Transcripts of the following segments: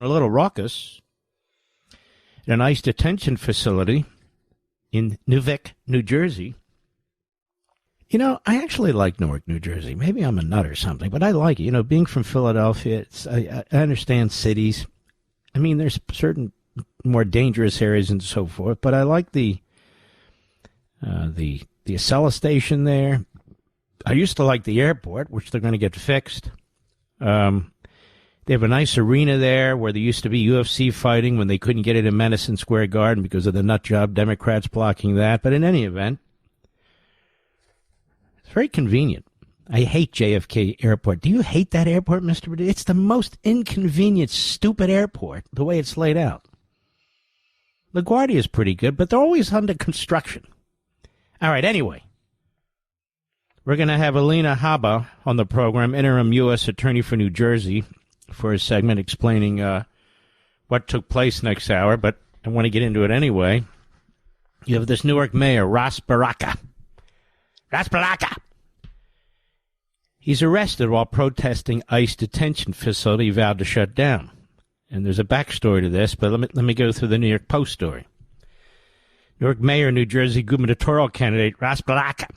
a little raucous at an ICE detention facility in Newark, New Jersey. You know, I actually like Newark, New Jersey. Maybe I'm a nut or something, but I like it. You know, being from Philadelphia, I understand cities. I mean, there's certain more dangerous areas and so forth, but I like the Acela station there. I used to like the airport, which they're going to get fixed. They have a nice arena there where there used to be UFC fighting when they couldn't get it in Madison Square Garden because of the nut job Democrats blocking that. But in any event, it's very convenient. I hate JFK Airport. Do you hate that airport, Mr. Burdett? It's the most inconvenient, stupid airport, the way it's laid out. LaGuardia is pretty good, but they're always under construction. All right, anyway. We're going to have Alina Habba on the program, interim U.S. Attorney for New Jersey, for a segment explaining what took place next hour, but I want to get into it anyway. You have this Newark Mayor, Ras Baraka. Ras Baraka! He's arrested while protesting ICE detention facility he vowed to shut down. And there's a backstory to this, but let me go through the New York Post story. Newark Mayor, New Jersey gubernatorial candidate Ras Baraka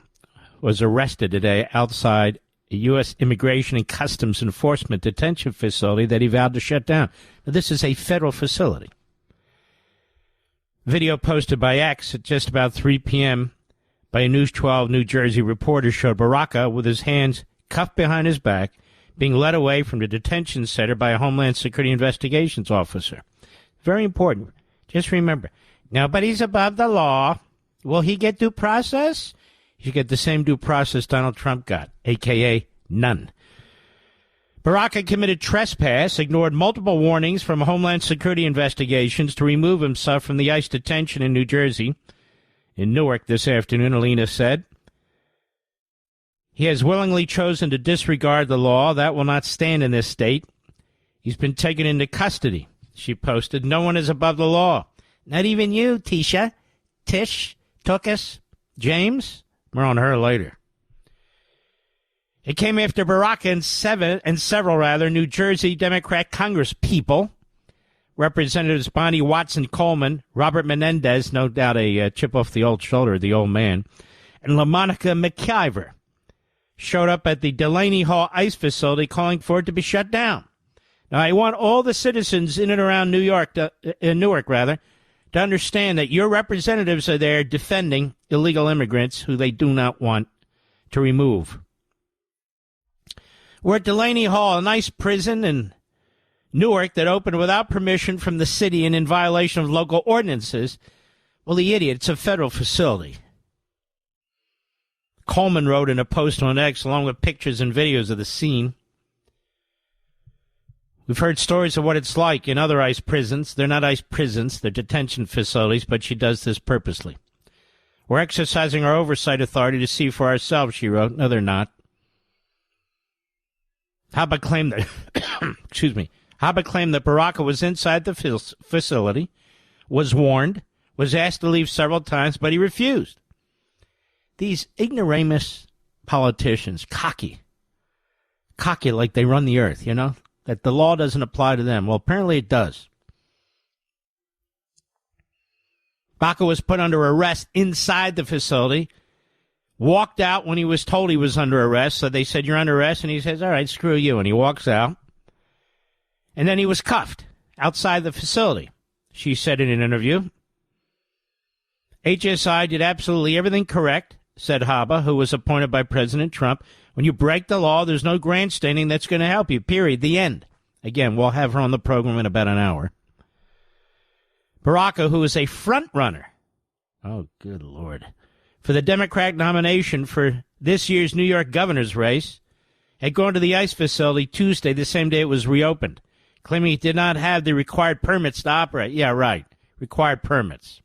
was arrested today outside a U.S. Immigration and Customs Enforcement detention facility that he vowed to shut down. Now, this is a federal facility. Video posted by X at just about 3 p.m. by a News 12 New Jersey reporter showed Baraka with his hands cuffed behind his back, being led away from the detention center by a Homeland Security investigations officer. Very important. Just remember, nobody's above the law. Will he get due process? He should get the same due process Donald Trump got, a.k.a. none. Baraka committed trespass, ignored multiple warnings from Homeland Security investigations to remove himself from the ICE detention in New Jersey. In Newark this afternoon, Alina said, he has willingly chosen to disregard the law. That will not stand in this state. He's been taken into custody, she posted. No one is above the law. Not even you, Tisha, Tish, Tuckus, James. More on her later. It came after Baraka and several New Jersey Democrat Congress people, Representatives Bonnie Watson Coleman, Robert Menendez, no doubt a chip off the old shoulder of the old man, and LaMonica McIver, showed up at the Delaney Hall ICE facility calling for it to be shut down. Now, I want all the citizens in and around Newark, to understand that your representatives are there defending illegal immigrants who they do not want to remove. We're at Delaney Hall, a nice prison in Newark that opened without permission from the city and in violation of local ordinances. Well, the idiot, it's a federal facility. Coleman wrote in a post on X along with pictures and videos of the scene. We've heard stories of what it's like in other ICE prisons. They're not ICE prisons, they're detention facilities, but she does this purposely. We're exercising our oversight authority to see for ourselves, she wrote. No, they're not. Habba claimed that, Habba claimed that Baraka was inside the facility, was warned, was asked to leave several times, but he refused. These ignoramus politicians, cocky like they run the earth, you know, that the law doesn't apply to them. Well, apparently it does. Baraka was put under arrest inside the facility, walked out when he was told he was under arrest. So they said, you're under arrest. And he says, all right, screw you. And he walks out. And then he was cuffed outside the facility. She said in an interview, HSI did absolutely everything correct, said Habba, who was appointed by President Trump. When you break the law, there's no grandstanding that's going to help you, period. The end. Again, we'll have her on the program in about an hour. Baraka, who is a front runner, oh, good Lord, for the Democratic nomination for this year's New York governor's race, had gone to the ICE facility Tuesday, the same day it was reopened, claiming he did not have the required permits to operate. Yeah, right, required permits.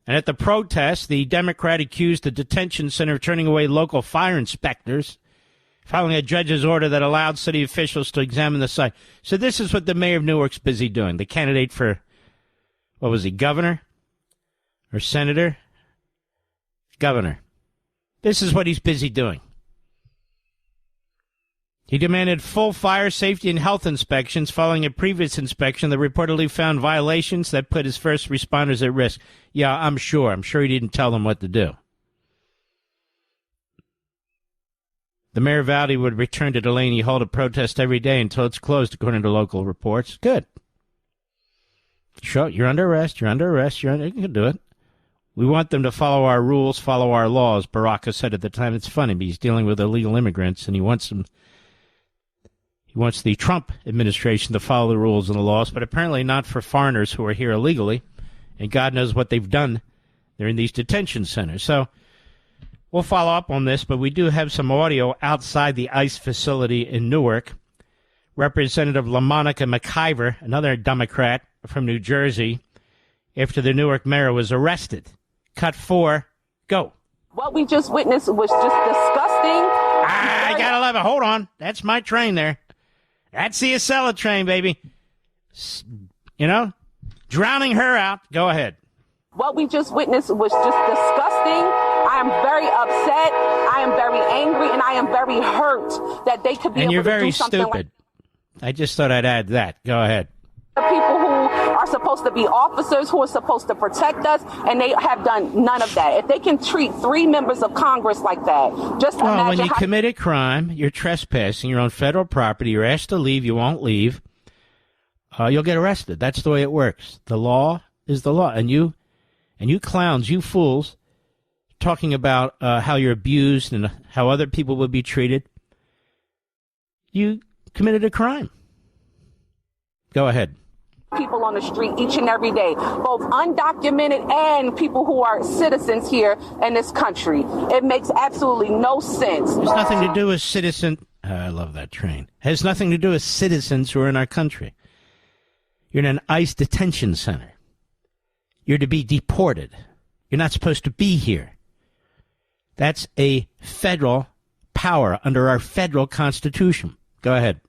And at the protest, the Democrat accused the detention center of turning away local fire inspectors, following a judge's order that allowed city officials to examine the site. So this is what the mayor of Newark's busy doing. The candidate for, what was he, governor or senator? Governor. This is what he's busy doing. He demanded full fire safety and health inspections following a previous inspection that reportedly found violations that put his first responders at risk. Yeah, I'm sure. I'm sure he didn't tell them what to do. The mayor vowed he would return to Delaney Hall to protest every day until it's closed, according to local reports. Good. Sure, you're under arrest. You can do it. We want them to follow our rules, follow our laws, Baraka said at the time. It's funny, but he's dealing with illegal immigrants, and he wants the Trump administration to follow the rules and the laws, but apparently not for foreigners who are here illegally, and God knows what they've done. They're in these detention centers. So we'll follow up on this, but we do have some audio outside the ICE facility in Newark. Representative LaMonica McIver, another Democrat from New Jersey, after the Newark mayor was arrested. Cut 4, go. What we just witnessed was just disgusting. I gotta love it. Hold on. That's my train there. That's the Acela train, baby. You know, drowning her out. Go ahead. What we just witnessed was just disgusting. I am very upset. I am very angry, and I am very hurt that they could be able to do something. And you're very stupid. I just thought I'd add that. Go ahead. The people who are supposed to be officers, who are supposed to protect us, and they have done none of that. If they can treat 3 members of Congress like that, just imagine. Well, when you commit a crime, you're trespassing, you're on federal property, you're asked to leave, you won't leave, you'll get arrested. That's the way it works. The law is the law. And you clowns, you fools, talking about how you're abused and how other people would be treated, you committed a crime. Go ahead. People on the street each and every day, both undocumented and people who are citizens here in this country. It makes absolutely no sense. There's nothing to do with I love that train. It has nothing to do with citizens who are in our country. You're in an ICE detention center. You're to be deported. You're not supposed to be here. That's a federal power under our federal Constitution. Go ahead.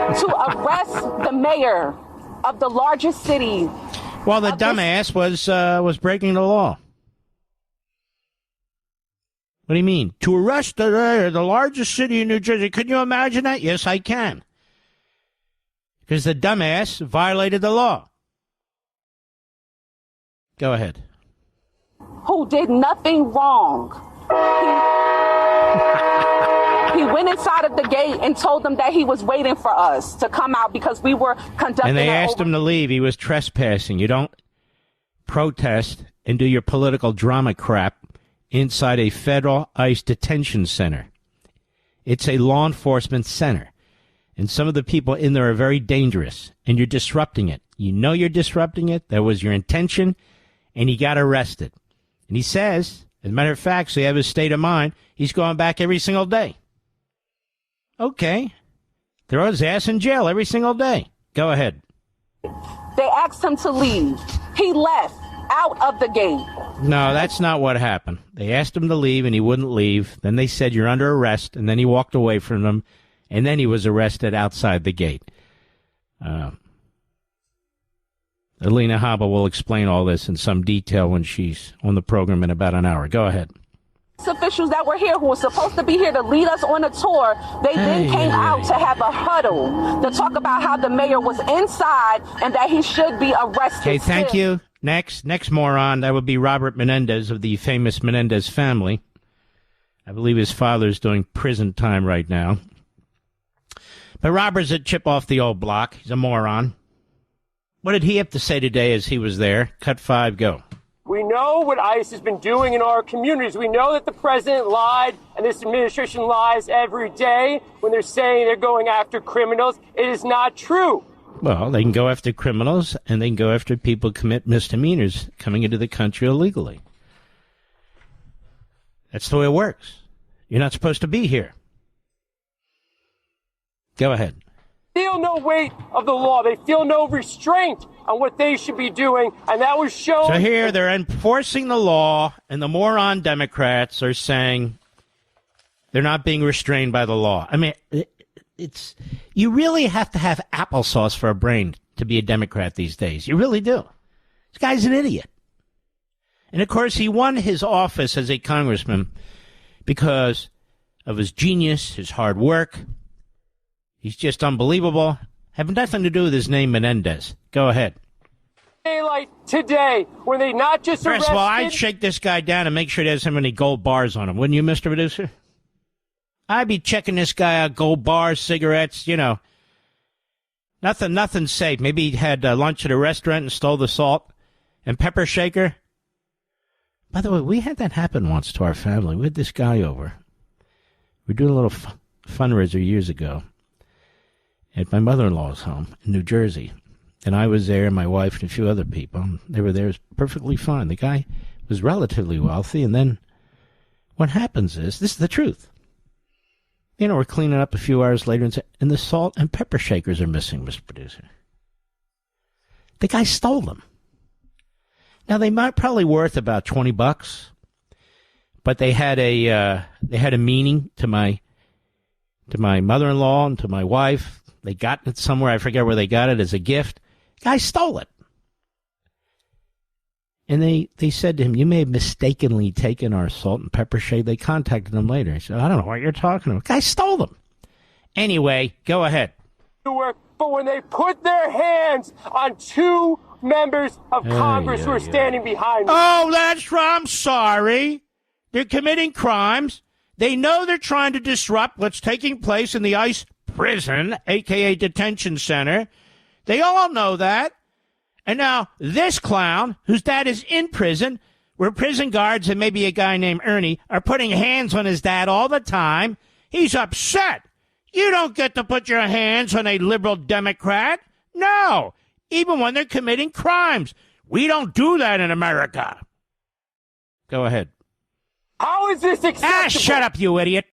To arrest the mayor of the largest city. Well, the dumbass was breaking the law. What do you mean? To arrest the largest city in New Jersey. Can you imagine that? Yes, I can. Because the dumbass violated the law. Go ahead. Who did nothing wrong. He went inside of the gate and told them that he was waiting for us to come out because we were conducting. And they asked him to leave. He was trespassing. You don't protest and do your political drama crap inside a federal ICE detention center. It's a law enforcement center. And some of the people in there are very dangerous. And you're disrupting it. You know you're disrupting it. That was your intention. And he got arrested. And he says, as a matter of fact, so you have his state of mind, he's going back every single day. Okay. Throw his ass in jail every single day. Go ahead. They asked him to leave. He left out of the gate. No, that's not what happened. They asked him to leave, and he wouldn't leave. Then they said, you're under arrest, and then he walked away from them, and then he was arrested outside the gate. Alina Habba will explain all this in some detail when she's on the program in about an hour. Go ahead. Officials that were here who were supposed to be here to lead us on a tour, they then came out to have a huddle to talk about how the mayor was inside and that he should be arrested. Okay, thank you. Next moron, that would be Robert Menendez of the famous Menendez family. I believe his father's doing prison time right now. But Robert's a chip off the old block. He's a moron. What did he have to say today as he was there? Cut 5, go. We know what ICE has been doing in our communities. We know that the president lied and this administration lies every day when they're saying they're going after criminals. It is not true. Well, they can go after criminals and they can go after people who commit misdemeanors coming into the country illegally. That's the way it works. You're not supposed to be here. Go ahead. Feel no weight of the law. They feel no restraint on what they should be doing, and that was shown. So here they're enforcing the law, and the moron Democrats are saying they're not being restrained by the law. I mean, it's you really have to have applesauce for a brain to be a Democrat these days. You really do. This guy's an idiot. And, of course, he won his office as a congressman because of his genius, his hard work. He's just unbelievable. Have nothing to do with his name, Menendez. Go ahead. Daylight today, when they not just arrested... First of all, I'd shake this guy down and make sure he doesn't have any gold bars on him. Wouldn't you, Mr. Producer? I'd be checking this guy out, gold bars, cigarettes, you know. Nothing safe. Maybe he had lunch at a restaurant and stole the salt and pepper shaker. By the way, we had that happen once to our family. We had this guy over. We were doing a little fundraiser years ago at my mother-in-law's home in New Jersey. And I was there, and my wife and a few other people. They were there. It was perfectly fine. The guy was relatively wealthy. And then what happens is, this is the truth. You know, we're cleaning up a few hours later, and the salt and pepper shakers are missing, Mr. Producer. The guy stole them. Now, they might probably worth about $20, but they had a meaning to my mother-in-law and to my wife. They got it somewhere. I forget where they got it as a gift. Guy stole it. And they said to him, you may have mistakenly taken our salt and pepper shake. They contacted him later. He said, I don't know what you're talking about. Guy stole them. Anyway, go ahead. But when they put their hands on two members of Congress who are standing behind me. Oh, that's right. I'm sorry. They're committing crimes. They know they're trying to disrupt what's taking place in the ICE prison, a.k.a. detention center. They all know that. And now this clown, whose dad is in prison, where prison guards and maybe a guy named Ernie are putting hands on his dad all the time, he's upset. You don't get to put your hands on a liberal Democrat. No, even when they're committing crimes. We don't do that in America. Go ahead. How is this acceptable? Shut up, you idiot.